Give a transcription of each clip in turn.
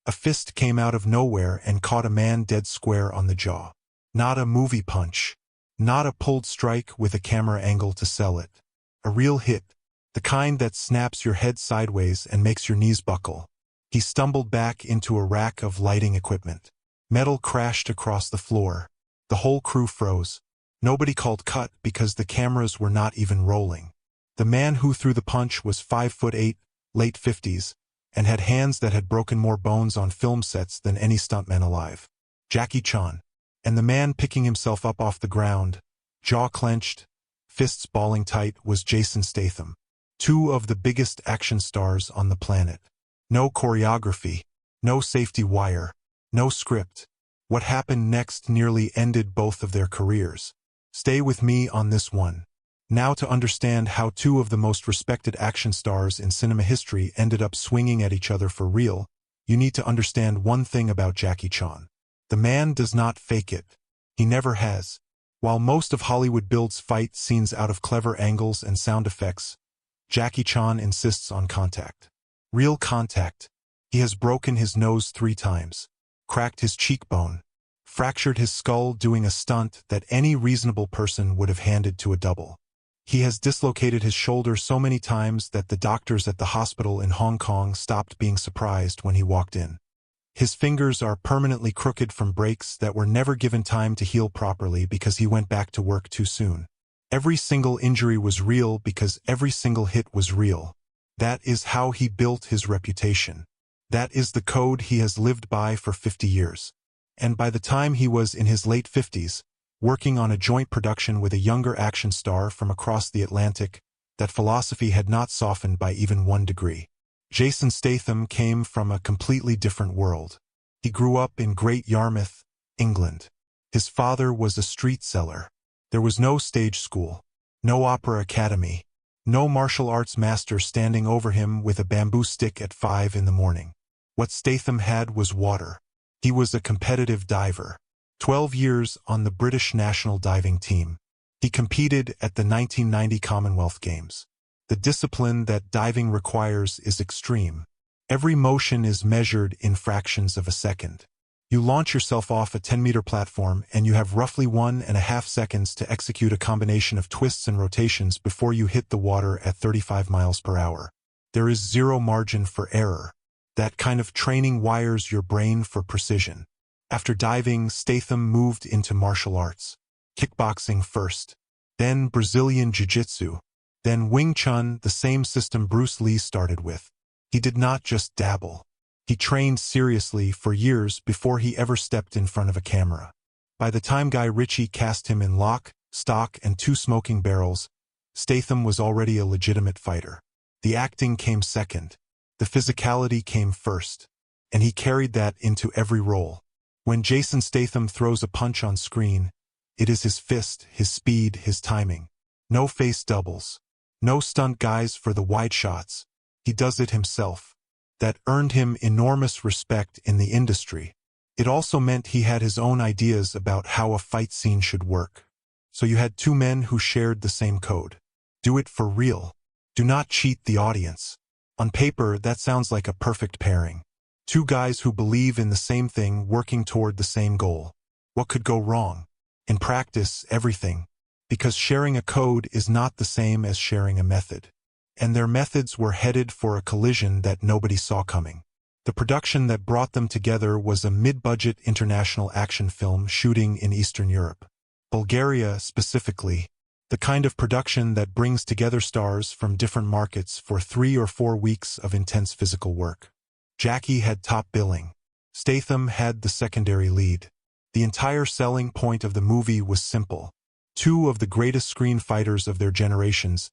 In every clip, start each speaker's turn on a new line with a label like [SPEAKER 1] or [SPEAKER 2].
[SPEAKER 1] A fist came out of nowhere and caught a man dead square on the jaw. Not a movie punch. Not a pulled strike with a camera angle to sell it. A real hit. The kind that snaps your head sideways and makes your knees buckle. He stumbled back into a rack of lighting equipment. Metal crashed across the floor. The whole crew froze. Nobody called cut because the cameras were not even rolling. The man who threw the punch was 5'8", late 50s, and had hands that had broken more bones on film sets than any stuntman alive. Jackie Chan. And the man picking himself up off the ground, jaw clenched, fists balling tight, was Jason Statham. Two of the biggest action stars on the planet. No choreography, no safety wire, no script. What happened next nearly ended both of their careers. Stay with me on this one. Now, to understand how two of the most respected action stars in cinema history ended up swinging at each other for real, you need to understand one thing about Jackie Chan. The man does not fake it. He never has. While most of Hollywood builds fight scenes out of clever angles and sound effects, Jackie Chan insists on contact. Real contact. He has broken his nose 3 times, cracked his cheekbone, fractured his skull doing a stunt that any reasonable person would have handed to a double. He has dislocated his shoulder so many times that the doctors at the hospital in Hong Kong stopped being surprised when he walked in. His fingers are permanently crooked from breaks that were never given time to heal properly because he went back to work too soon. Every single injury was real because every single hit was real. That is how he built his reputation. That is the code he has lived by for 50 years. And by the time he was in his late 50s, working on a joint production with a younger action star from across the Atlantic, that philosophy had not softened by even 1 degree. Jason Statham came from a completely different world. He grew up in Great Yarmouth, England. His father was a street seller. There was no stage school, no opera academy, no martial arts master standing over him with a bamboo stick at 5 in the morning. What Statham had was water. He was a competitive diver. 12 years on the British national diving team. He competed at the 1990 Commonwealth Games. The discipline that diving requires is extreme. Every motion is measured in fractions of a second. You launch yourself off a 10-meter platform and you have roughly 1.5 seconds to execute a combination of twists and rotations before you hit the water at 35 miles per hour. There is zero margin for error. That kind of training wires your brain for precision. After diving, Statham moved into martial arts. Kickboxing first, then Brazilian Jiu-Jitsu, then Wing Chun, the same system Bruce Lee started with. He did not just dabble. He trained seriously for years before he ever stepped in front of a camera. By the time Guy Ritchie cast him in Lock, Stock, and Two Smoking Barrels, Statham was already a legitimate fighter. The acting came second. The physicality came first. And he carried that into every role. When Jason Statham throws a punch on screen, it is his fist, his speed, his timing. No face doubles. No stunt guys for the wide shots. He does it himself. That earned him enormous respect in the industry. It also meant he had his own ideas about how a fight scene should work. So you had 2 men who shared the same code. Do it for real. Do not cheat the audience. On paper, that sounds like a perfect pairing. 2 guys who believe in the same thing working toward the same goal. What could go wrong? In practice, everything. Because sharing a code is not the same as sharing a method. And their methods were headed for a collision that nobody saw coming. The production that brought them together was a mid-budget international action film shooting in Eastern Europe. Bulgaria, specifically. The kind of production that brings together stars from different markets for 3 or 4 weeks of intense physical work. Jackie had top billing. Statham had the secondary lead. The entire selling point of the movie was simple. 2 of the greatest screen fighters of their generations,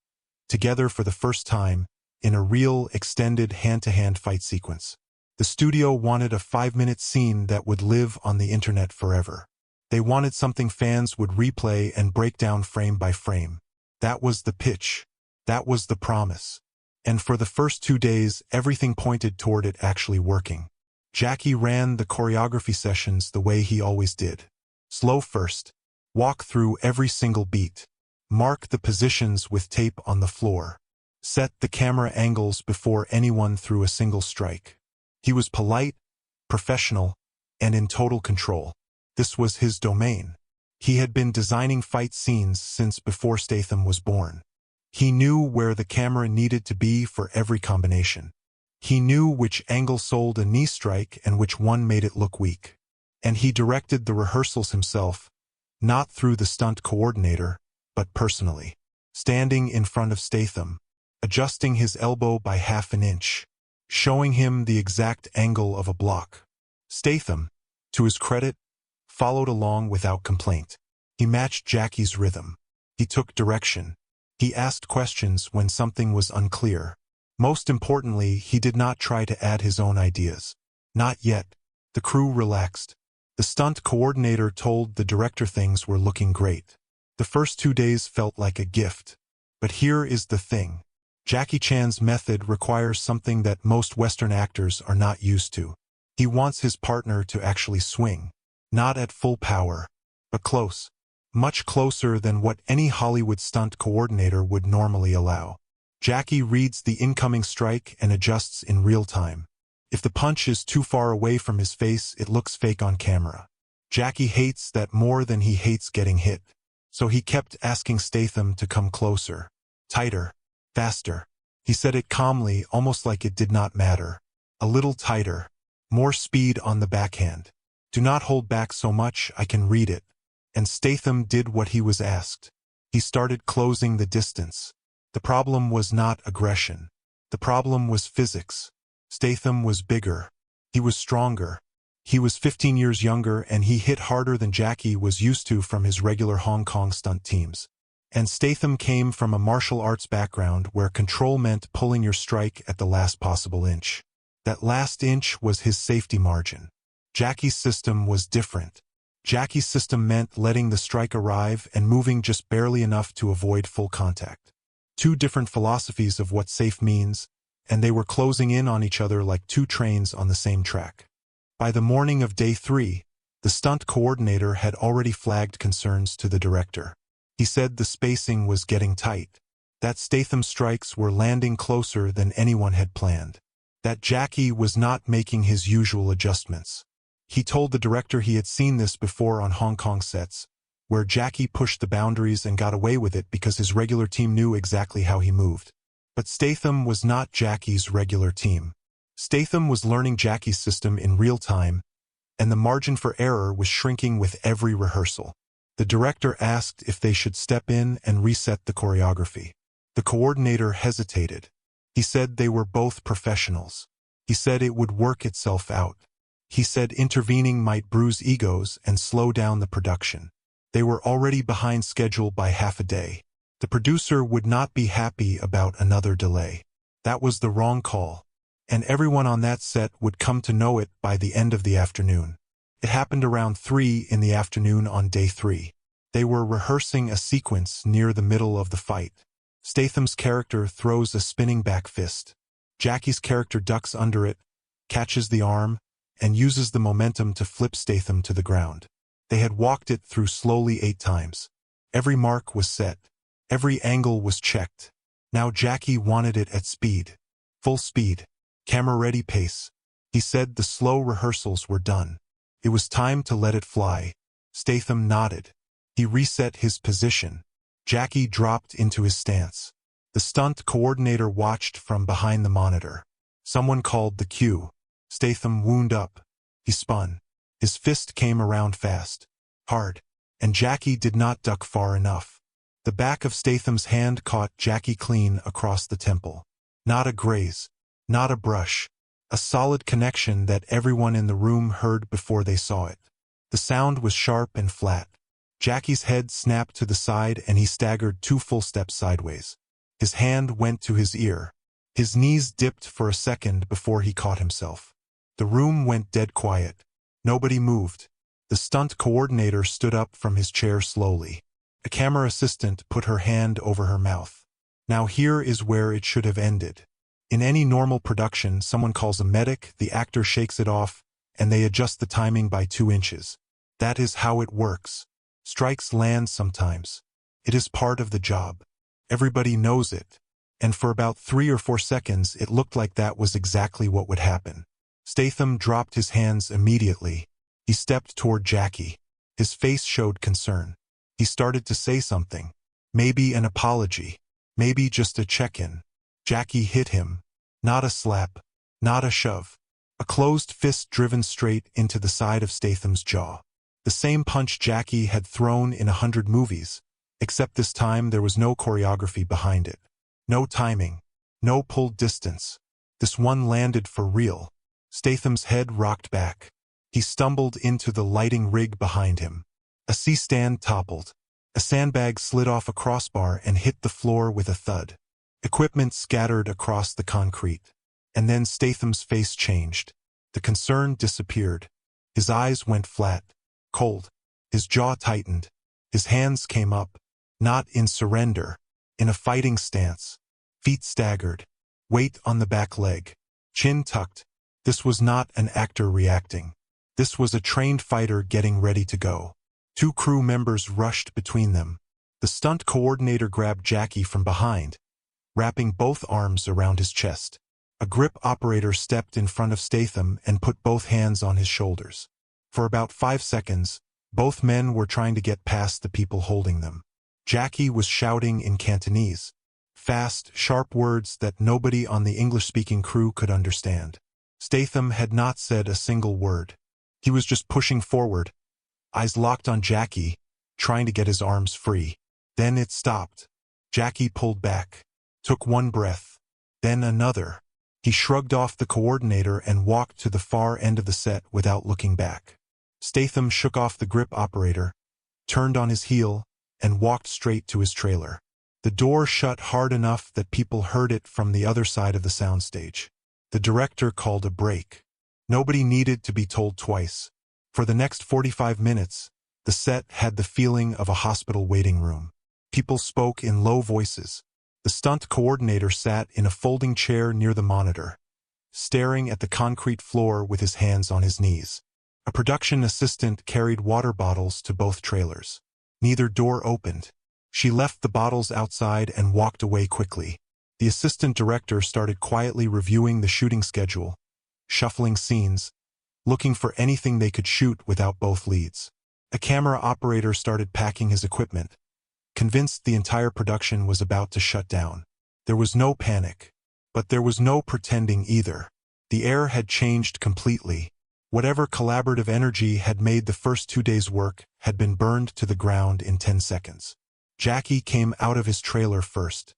[SPEAKER 1] together for the first time, in a real, extended hand-to-hand fight sequence. The studio wanted a 5-minute scene that would live on the internet forever. They wanted something fans would replay and break down frame by frame. That was the pitch. That was the promise. And for the first 2 days, everything pointed toward it actually working. Jackie ran the choreography sessions the way he always did. Slow first. Walk through every single beat. Mark the positions with tape on the floor. Set the camera angles before anyone threw a single strike. He was polite, professional, and in total control. This was his domain. He had been designing fight scenes since before Statham was born. He knew where the camera needed to be for every combination. He knew which angle sold a knee strike and which one made it look weak. And he directed the rehearsals himself, not through the stunt coordinator, but personally. Standing in front of Statham, adjusting his elbow by half an inch, showing him the exact angle of a block. Statham, to his credit, followed along without complaint. He matched Jackie's rhythm. He took direction. He asked questions when something was unclear. Most importantly, he did not try to add his own ideas. Not yet. The crew relaxed. The stunt coordinator told the director things were looking great. The first 2 days felt like a gift. But here is the thing. Jackie Chan's method requires something that most Western actors are not used to. He wants his partner to actually swing. Not at full power, but close. Much closer than what any Hollywood stunt coordinator would normally allow. Jackie reads the incoming strike and adjusts in real time. If the punch is too far away from his face, it looks fake on camera. Jackie hates that more than he hates getting hit. So he kept asking Statham to come closer. Tighter. Faster. He said it calmly, almost like it did not matter. A little tighter. More speed on the backhand. Do not hold back so much, I can read it. And Statham did what he was asked. He started closing the distance. The problem was not aggression. The problem was physics. Statham was bigger. He was stronger. He was 15 years younger, and he hit harder than Jackie was used to from his regular Hong Kong stunt teams. And Statham came from a martial arts background where control meant pulling your strike at the last possible inch. That last inch was his safety margin. Jackie's system was different. Jackie's system meant letting the strike arrive and moving just barely enough to avoid full contact. Two different philosophies of what safe means, and they were closing in on each other like two trains on the same track. By the morning of day 3, the stunt coordinator had already flagged concerns to the director. He said the spacing was getting tight, that Statham's strikes were landing closer than anyone had planned, that Jackie was not making his usual adjustments. He told the director he had seen this before on Hong Kong sets, where Jackie pushed the boundaries and got away with it because his regular team knew exactly how he moved. But Statham was not Jackie's regular team. Statham was learning Jackie's system in real time, and the margin for error was shrinking with every rehearsal. The director asked if they should step in and reset the choreography. The coordinator hesitated. He said they were both professionals. He said it would work itself out. He said intervening might bruise egos and slow down the production. They were already behind schedule by half a day. The producer would not be happy about another delay. That was the wrong call, and everyone on that set would come to know it by the end of the afternoon. It happened around 3 in the afternoon on day 3. They were rehearsing a sequence near the middle of the fight. Statham's character throws a spinning back fist. Jackie's character ducks under it, catches the arm, and uses the momentum to flip Statham to the ground. They had walked it through slowly 8 times. Every mark was set. Every angle was checked. Now Jackie wanted it at speed. Full speed. Camera-ready pace. He said the slow rehearsals were done. It was time to let it fly. Statham nodded. He reset his position. Jackie dropped into his stance. The stunt coordinator watched from behind the monitor. Someone called the cue. Statham wound up. He spun. His fist came around fast. Hard. And Jackie did not duck far enough. The back of Statham's hand caught Jackie clean across the temple. Not a graze. Not a brush. A solid connection that everyone in the room heard before they saw it. The sound was sharp and flat. Jackie's head snapped to the side and he staggered 2 full steps sideways. His hand went to his ear. His knees dipped for a second before he caught himself. The room went dead quiet. Nobody moved. The stunt coordinator stood up from his chair slowly. A camera assistant put her hand over her mouth. Now here is where it should have ended. In any normal production, someone calls a medic, the actor shakes it off, and they adjust the timing by 2 inches. That is how it works. Strikes land sometimes. It is part of the job. Everybody knows it. And for about 3 or 4 seconds, it looked like that was exactly what would happen. Statham dropped his hands immediately. He stepped toward Jackie. His face showed concern. He started to say something. Maybe an apology. Maybe just a check-in. Jackie hit him. Not a slap. Not a shove. A closed fist driven straight into the side of Statham's jaw. The same punch Jackie had thrown in 100 movies, except this time there was no choreography behind it. No timing. No pulled distance. This one landed for real. Statham's head rocked back. He stumbled into the lighting rig behind him. A C-stand toppled. A sandbag slid off a crossbar and hit the floor with a thud. Equipment scattered across the concrete. And then Statham's face changed. The concern disappeared. His eyes went flat, cold. His jaw tightened. His hands came up, not in surrender, in a fighting stance. Feet staggered. Weight on the back leg. Chin tucked. This was not an actor reacting. This was a trained fighter getting ready to go. 2 crew members rushed between them. The stunt coordinator grabbed Jackie from behind, wrapping both arms around his chest. A grip operator stepped in front of Statham and put both hands on his shoulders. For about 5 seconds, both men were trying to get past the people holding them. Jackie was shouting in Cantonese. Fast, sharp words that nobody on the English-speaking crew could understand. Statham had not said a single word. He was just pushing forward, eyes locked on Jackie, trying to get his arms free. Then it stopped. Jackie pulled back, took one breath, then another. He shrugged off the coordinator and walked to the far end of the set without looking back. Statham shook off the grip operator, turned on his heel, and walked straight to his trailer. The door shut hard enough that people heard it from the other side of the soundstage. The director called a break. Nobody needed to be told twice. For the next 45 minutes, the set had the feeling of a hospital waiting room. People spoke in low voices. The stunt coordinator sat in a folding chair near the monitor, staring at the concrete floor with his hands on his knees. A production assistant carried water bottles to both trailers. Neither door opened. She left the bottles outside and walked away quickly. The assistant director started quietly reviewing the shooting schedule, shuffling scenes, looking for anything they could shoot without both leads. A camera operator started packing his equipment, convinced the entire production was about to shut down. There was no panic, but there was no pretending either. The air had changed completely. Whatever collaborative energy had made the first 2 days' work had been burned to the ground in 10 seconds. Jackie came out of his trailer first.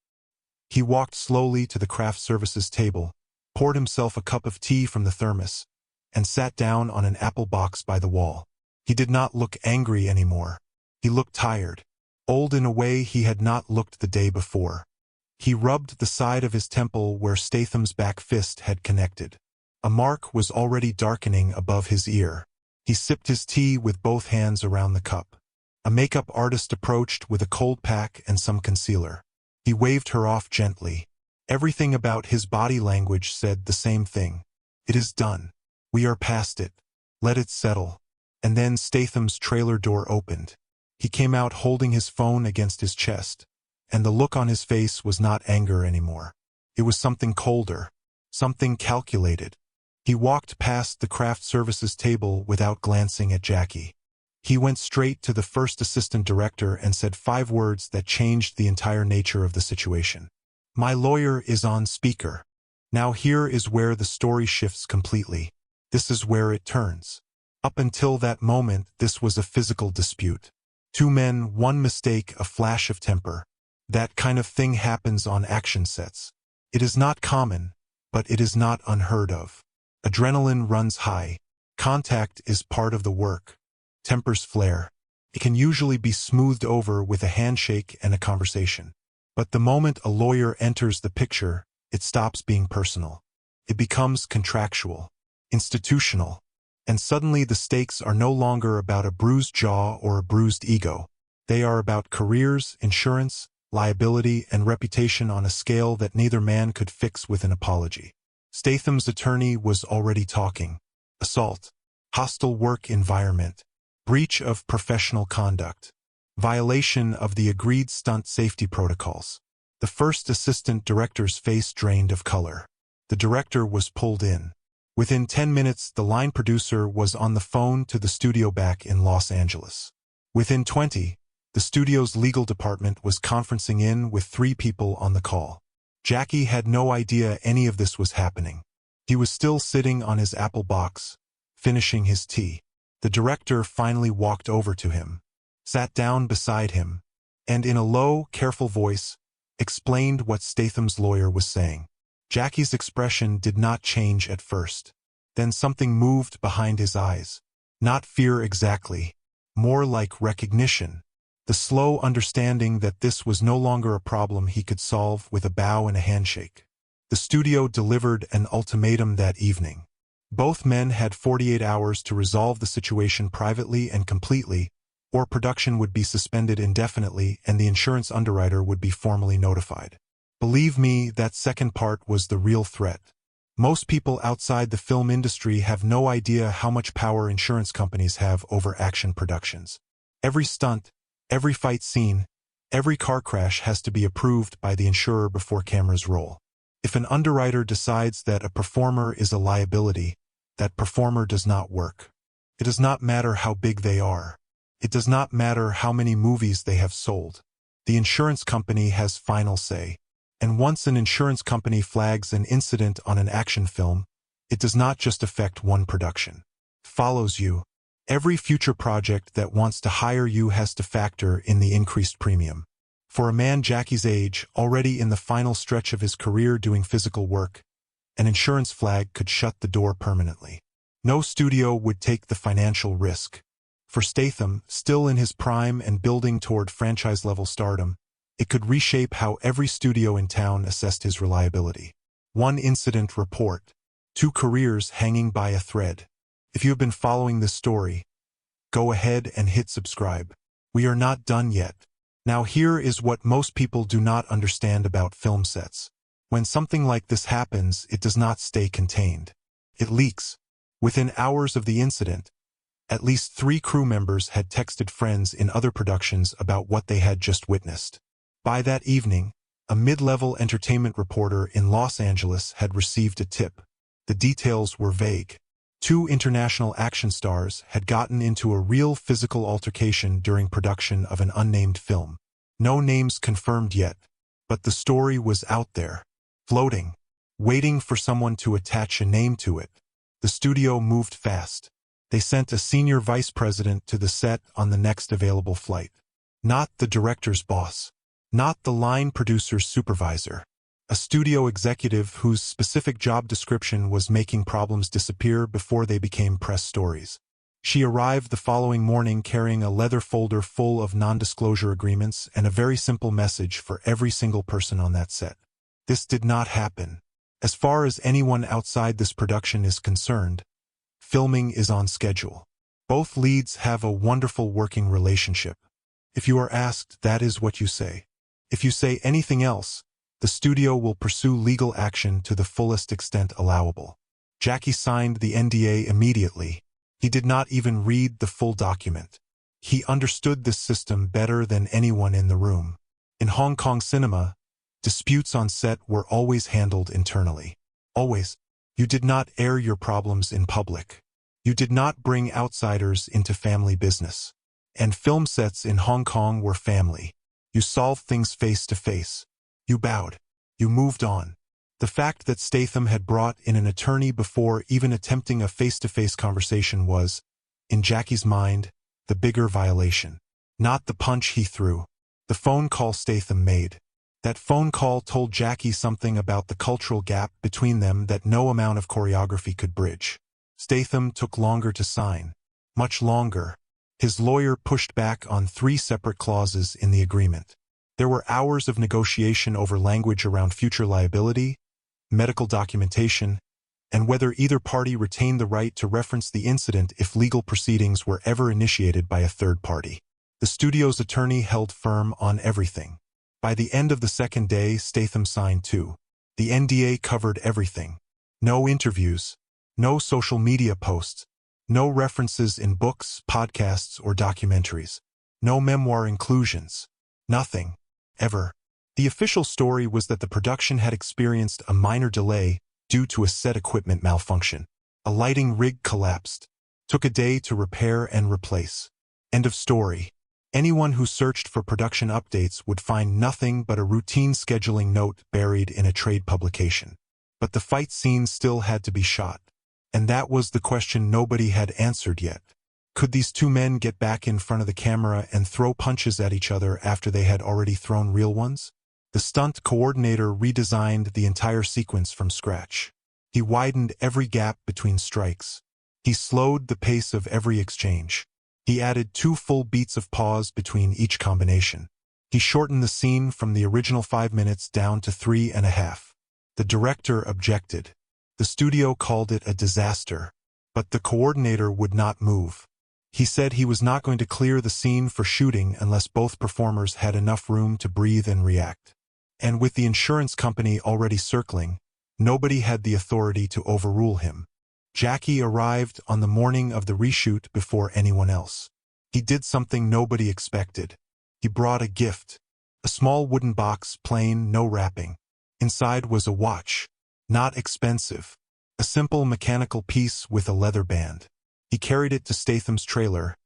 [SPEAKER 1] He walked slowly to the craft services table, poured himself a cup of tea from the thermos, and sat down on an apple box by the wall. He did not look angry anymore. He looked tired, old in a way he had not looked the day before. He rubbed the side of his temple where Statham's back fist had connected. A mark was already darkening above his ear. He sipped his tea with both hands around the cup. A makeup artist approached with a cold pack and some concealer. He waved her off gently. Everything about his body language said the same thing. It is done. We are past it. Let it settle. And then Statham's trailer door opened. He came out holding his phone against his chest, and the look on his face was not anger anymore. It was something colder, something calculated. He walked past the craft services table without glancing at Jackie. He went straight to the first assistant director and said 5 words that changed the entire nature of the situation. My lawyer is on speaker. Now here is where the story shifts completely. This is where it turns. Up until that moment, this was a physical dispute. 2 men, 1 mistake, a flash of temper. That kind of thing happens on action sets. It is not common, but it is not unheard of. Adrenaline runs high. Contact is part of the work. Tempers flare. It can usually be smoothed over with a handshake and a conversation. But the moment a lawyer enters the picture, it stops being personal. It becomes contractual, institutional. And suddenly the stakes are no longer about a bruised jaw or a bruised ego. They are about careers, insurance, liability, and reputation on a scale that neither man could fix with an apology. Statham's attorney was already talking. Assault, hostile work environment, breach of professional conduct, violation of the agreed stunt safety protocols. The first assistant director's face drained of color. The director was pulled in. Within 10 minutes, the line producer was on the phone to the studio back in Los Angeles. Within 20, the studio's legal department was conferencing in with 3 people on the call. Jackie had no idea any of this was happening. He was still sitting on his apple box, finishing his tea. The director finally walked over to him, sat down beside him, and in a low, careful voice, explained what Statham's lawyer was saying. Jackie's expression did not change at first. Then something moved behind his eyes. Not fear exactly, more like recognition. The slow understanding that this was no longer a problem he could solve with a bow and a handshake. The studio delivered an ultimatum that evening. Both men had 48 hours to resolve the situation privately and completely, or production would be suspended indefinitely and the insurance underwriter would be formally notified. Believe me, that second part was the real threat. Most people outside the film industry have no idea how much power insurance companies have over action productions. Every stunt, every fight scene, every car crash has to be approved by the insurer before cameras roll. If an underwriter decides that a performer is a liability, that performer does not work. It does not matter how big they are. It does not matter how many movies they have sold. The insurance company has final say. And once an insurance company flags an incident on an action film, it does not just affect one production. It follows you. Every future project that wants to hire you has to factor in the increased premium. For a man Jackie's age, already in the final stretch of his career doing physical work, an insurance flag could shut the door permanently. No studio would take the financial risk. For Statham, still in his prime and building toward franchise-level stardom, it could reshape how every studio in town assessed his reliability. One incident report, 2 careers hanging by a thread. If you have been following this story, go ahead and hit subscribe. We are not done yet. Now here is what most people do not understand about film sets. When something like this happens, it does not stay contained. It leaks. Within hours of the incident, at least 3 crew members had texted friends in other productions about what they had just witnessed. By that evening, a mid-level entertainment reporter in Los Angeles had received a tip. The details were vague. 2 international action stars had gotten into a real physical altercation during production of an unnamed film. No names confirmed yet, but the story was out there, floating, waiting for someone to attach a name to it. The studio moved fast. They sent a senior vice president to the set on the next available flight. Not the director's boss. Not the line producer's supervisor. A studio executive whose specific job description was making problems disappear before they became press stories. She arrived the following morning carrying a leather folder full of non-disclosure agreements and a very simple message for every single person on that set. This did not happen. As far as anyone outside this production is concerned, filming is on schedule. Both leads have a wonderful working relationship. If you are asked, that is what you say. If you say anything else, the studio will pursue legal action to the fullest extent allowable. Jackie signed the NDA immediately. He did not even read the full document. He understood this system better than anyone in the room. In Hong Kong cinema, disputes on set were always handled internally. Always. You did not air your problems in public. You did not bring outsiders into family business. And film sets in Hong Kong were family. You solved things face to face. You bowed. You moved on. The fact that Statham had brought in an attorney before even attempting a face-to-face conversation was, in Jackie's mind, the bigger violation. Not the punch he threw. The phone call Statham made. That phone call told Jackie something about the cultural gap between them that no amount of choreography could bridge. Statham took longer to sign. Much longer. His lawyer pushed back on 3 separate clauses in the agreement. There were hours of negotiation over language around future liability, medical documentation, and whether either party retained the right to reference the incident if legal proceedings were ever initiated by a third party. The studio's attorney held firm on everything. By the end of the second day, Statham signed too. The NDA covered everything. No interviews, no social media posts, no references in books, podcasts, or documentaries. No memoir inclusions. Nothing. Ever. The official story was that the production had experienced a minor delay due to a set equipment malfunction. A lighting rig collapsed. Took a day to repair and replace. End of story. Anyone who searched for production updates would find nothing but a routine scheduling note buried in a trade publication. But the fight scene still had to be shot. And that was the question nobody had answered yet. Could these two men get back in front of the camera and throw punches at each other after they had already thrown real ones? The stunt coordinator redesigned the entire sequence from scratch. He widened every gap between strikes. He slowed the pace of every exchange. He added 2 full beats of pause between each combination. He shortened the scene from the original 5 minutes down to 3.5. The director objected. The studio called it a disaster. But the coordinator would not move. He said he was not going to clear the scene for shooting unless both performers had enough room to breathe and react. And with the insurance company already circling, nobody had the authority to overrule him. Jackie arrived on the morning of the reshoot before anyone else. He did something nobody expected. He brought a gift. A small wooden box, plain, no wrapping. Inside was a watch. Not expensive. A simple mechanical piece with a leather band. He carried it to Statham's trailer,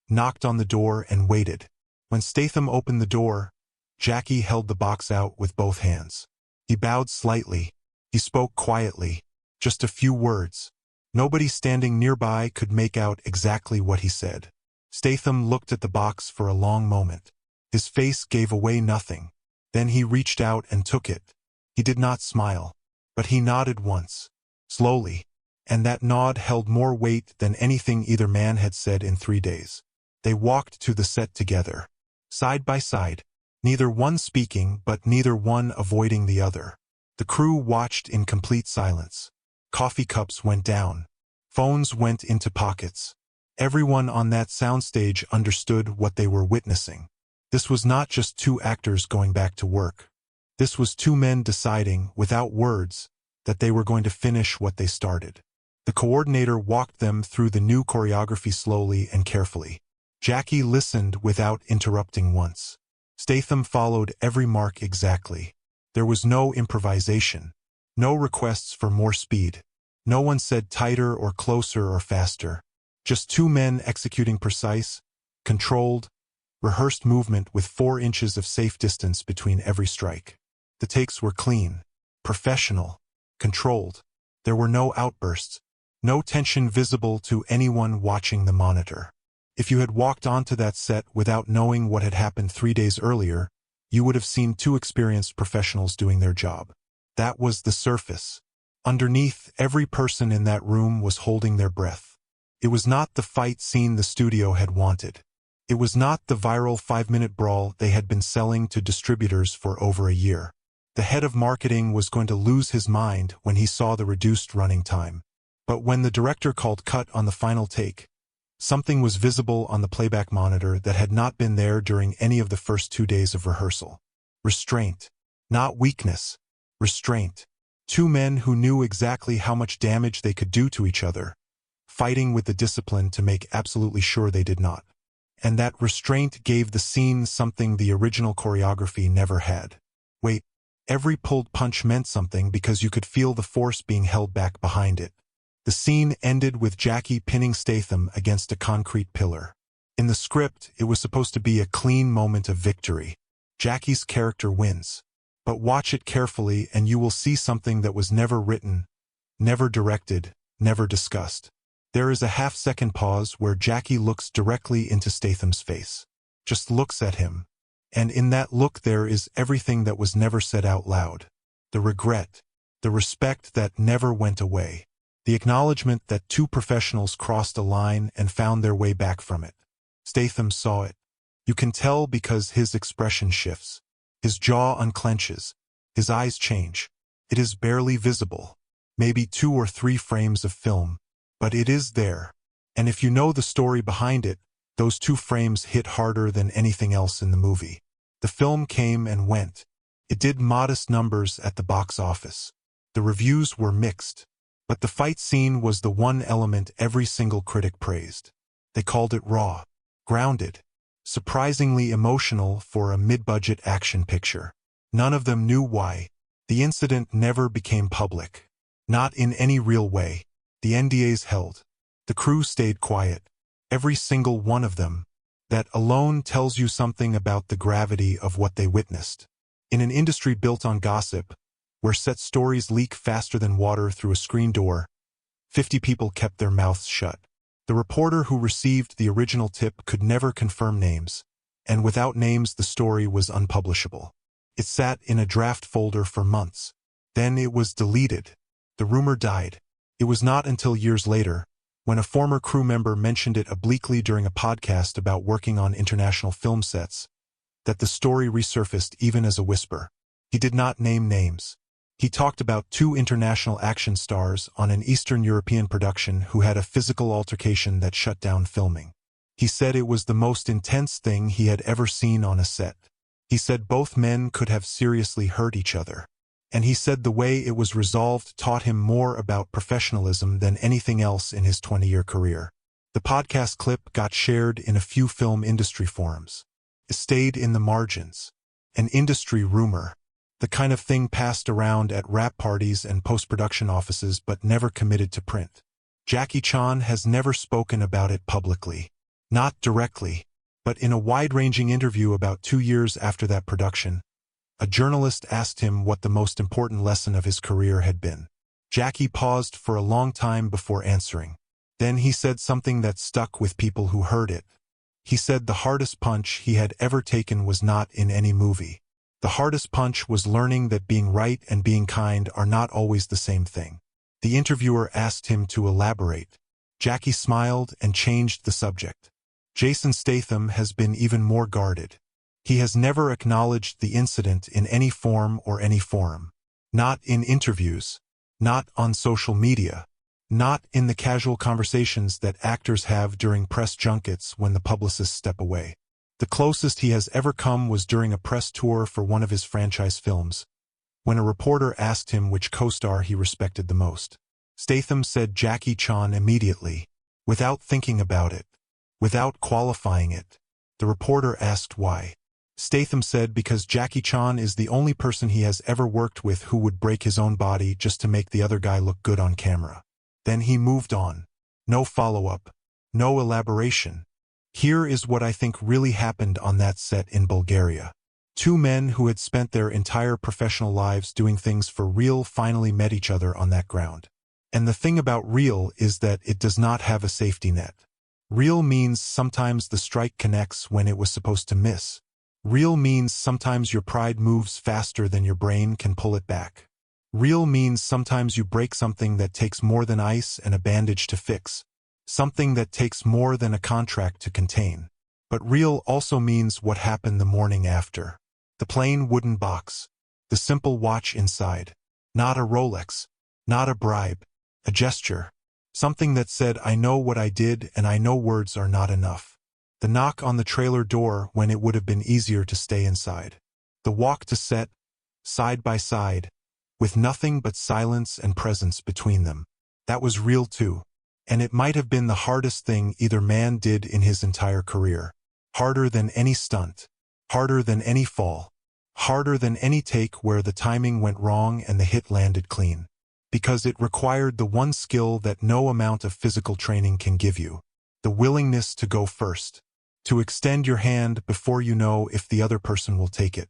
[SPEAKER 1] knocked on the door and waited. When Statham opened the door, Jackie held the box out with both hands. He bowed slightly. He spoke quietly. Just a few words. Nobody standing nearby could make out exactly what he said. Statham looked at the box for a long moment. His face gave away nothing. Then he reached out and took it. He did not smile, but he nodded once, slowly, and that nod held more weight than anything either man had said in 3 days. They walked to the set together, side by side, neither one speaking but neither one avoiding the other. The crew watched in complete silence. Coffee cups went down. Phones went into pockets. Everyone on that soundstage understood what they were witnessing. This was not just 2 actors going back to work. This was 2 men deciding, without words, that they were going to finish what they started. The coordinator walked them through the new choreography slowly and carefully. Jackie listened without interrupting once. Statham followed every mark exactly. There was no improvisation. No requests for more speed. No one said tighter or closer or faster. Just 2 men executing precise, controlled, rehearsed movement with 4 inches of safe distance between every strike. The takes were clean, professional, controlled. There were no outbursts, no tension visible to anyone watching the monitor. If you had walked onto that set without knowing what had happened 3 days earlier, you would have seen 2 experienced professionals doing their job. That was the surface. Underneath, every person in that room was holding their breath. It was not the fight scene the studio had wanted. It was not the viral 5-minute brawl they had been selling to distributors for over a year. The head of marketing was going to lose his mind when he saw the reduced running time. But when the director called cut on the final take, something was visible on the playback monitor that had not been there during any of the first 2 days of rehearsal. Restraint. Not weakness. Restraint. 2 men who knew exactly how much damage they could do to each other, fighting with the discipline to make absolutely sure they did not. And that restraint gave the scene something the original choreography never had. Wait, every pulled punch meant something because you could feel the force being held back behind it. The scene ended with Jackie pinning Statham against a concrete pillar. In the script, it was supposed to be a clean moment of victory. Jackie's character wins. But watch it carefully and you will see something that was never written, never directed, never discussed. There is a half-second pause where Jackie looks directly into Statham's face. Just looks at him. And in that look there is everything that was never said out loud. The regret. The respect that never went away. The acknowledgement that 2 professionals crossed a line and found their way back from it. Statham saw it. You can tell because his expression shifts. His jaw unclenches. His eyes change. It is barely visible. Maybe 2 or 3 frames of film. But it is there. And if you know the story behind it, those 2 frames hit harder than anything else in the movie. The film came and went. It did modest numbers at the box office. The reviews were mixed. But the fight scene was the one element every single critic praised. They called it raw, grounded, surprisingly emotional for a mid-budget action picture. None of them knew why. The incident never became public. Not in any real way. The NDAs held. The crew stayed quiet. Every single one of them. That alone tells you something about the gravity of what they witnessed. In an industry built on gossip, where set stories leak faster than water through a screen door, 50 people kept their mouths shut. The reporter who received the original tip could never confirm names, and without names the story was unpublishable. It sat in a draft folder for months. Then it was deleted. The rumor died. It was not until years later, when a former crew member mentioned it obliquely during a podcast about working on international film sets, that the story resurfaced even as a whisper. He did not name names. He talked about 2 international action stars on an Eastern European production who had a physical altercation that shut down filming. He said it was the most intense thing he had ever seen on a set. He said both men could have seriously hurt each other. And he said the way it was resolved taught him more about professionalism than anything else in his 20-year career. The podcast clip got shared in a few film industry forums. It stayed in the margins. An industry rumor. The kind of thing passed around at wrap parties and post-production offices but never committed to print. Jackie Chan has never spoken about it publicly. Not directly, but in a wide-ranging interview about 2 years after that production, a journalist asked him what the most important lesson of his career had been. Jackie paused for a long time before answering. Then he said something that stuck with people who heard it. He said the hardest punch he had ever taken was not in any movie. The hardest punch was learning that being right and being kind are not always the same thing. The interviewer asked him to elaborate. Jackie smiled and changed the subject. Jason Statham has been even more guarded. He has never acknowledged the incident in any form or any forum. Not in interviews. Not on social media. Not in the casual conversations that actors have during press junkets when the publicists step away. The closest he has ever come was during a press tour for one of his franchise films, when a reporter asked him which co-star he respected the most. Statham said Jackie Chan immediately, without thinking about it, without qualifying it. The reporter asked why. Statham said because Jackie Chan is the only person he has ever worked with who would break his own body just to make the other guy look good on camera. Then he moved on. No follow-up. No elaboration. Here is what I think really happened on that set in Bulgaria. 2 men who had spent their entire professional lives doing things for real finally met each other on that ground. And the thing about real is that it does not have a safety net. Real means sometimes the strike connects when it was supposed to miss. Real means sometimes your pride moves faster than your brain can pull it back. Real means sometimes you break something that takes more than ice and a bandage to fix. Something that takes more than a contract to contain. But real also means what happened the morning after. The plain wooden box. The simple watch inside. Not a Rolex. Not a bribe. A gesture. Something that said, I know what I did and I know words are not enough. The knock on the trailer door when it would have been easier to stay inside. The walk to set, side by side, with nothing but silence and presence between them. That was real too. And it might have been the hardest thing either man did in his entire career. Harder than any stunt. Harder than any fall. Harder than any take where the timing went wrong and the hit landed clean. Because it required the one skill that no amount of physical training can give you. The willingness to go first. To extend your hand before you know if the other person will take it.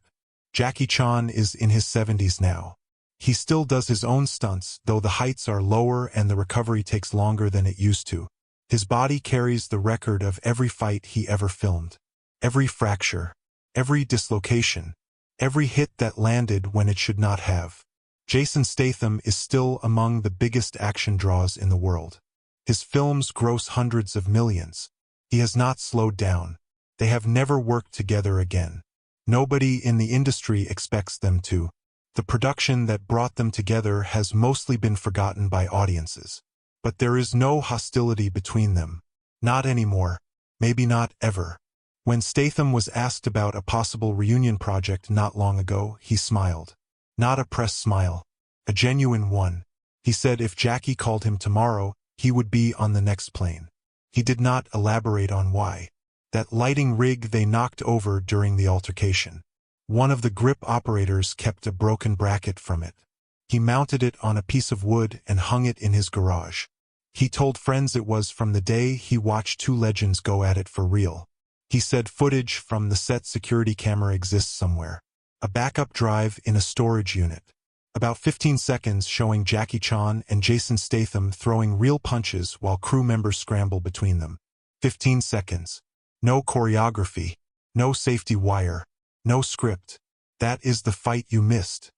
[SPEAKER 1] Jackie Chan is in his 70s now. He still does his own stunts, though the heights are lower and the recovery takes longer than it used to. His body carries the record of every fight he ever filmed. Every fracture. Every dislocation. Every hit that landed when it should not have. Jason Statham is still among the biggest action draws in the world. His films gross hundreds of millions. He has not slowed down. They have never worked together again. Nobody in the industry expects them to. The production that brought them together has mostly been forgotten by audiences. But there is no hostility between them. Not anymore. Maybe not ever. When Statham was asked about a possible reunion project not long ago, he smiled. Not a press smile. A genuine one. He said if Jackie called him tomorrow, he would be on the next plane. He did not elaborate on why. That lighting rig they knocked over during the altercation. One of the grip operators kept a broken bracket from it. He mounted it on a piece of wood and hung it in his garage. He told friends it was from the day he watched two legends go at it for real. He said footage from the set security camera exists somewhere. A backup drive in a storage unit. About 15 seconds showing Jackie Chan and Jason Statham throwing real punches while crew members scramble between them. 15 seconds. No choreography. No safety wire. No script. That is the fight you missed.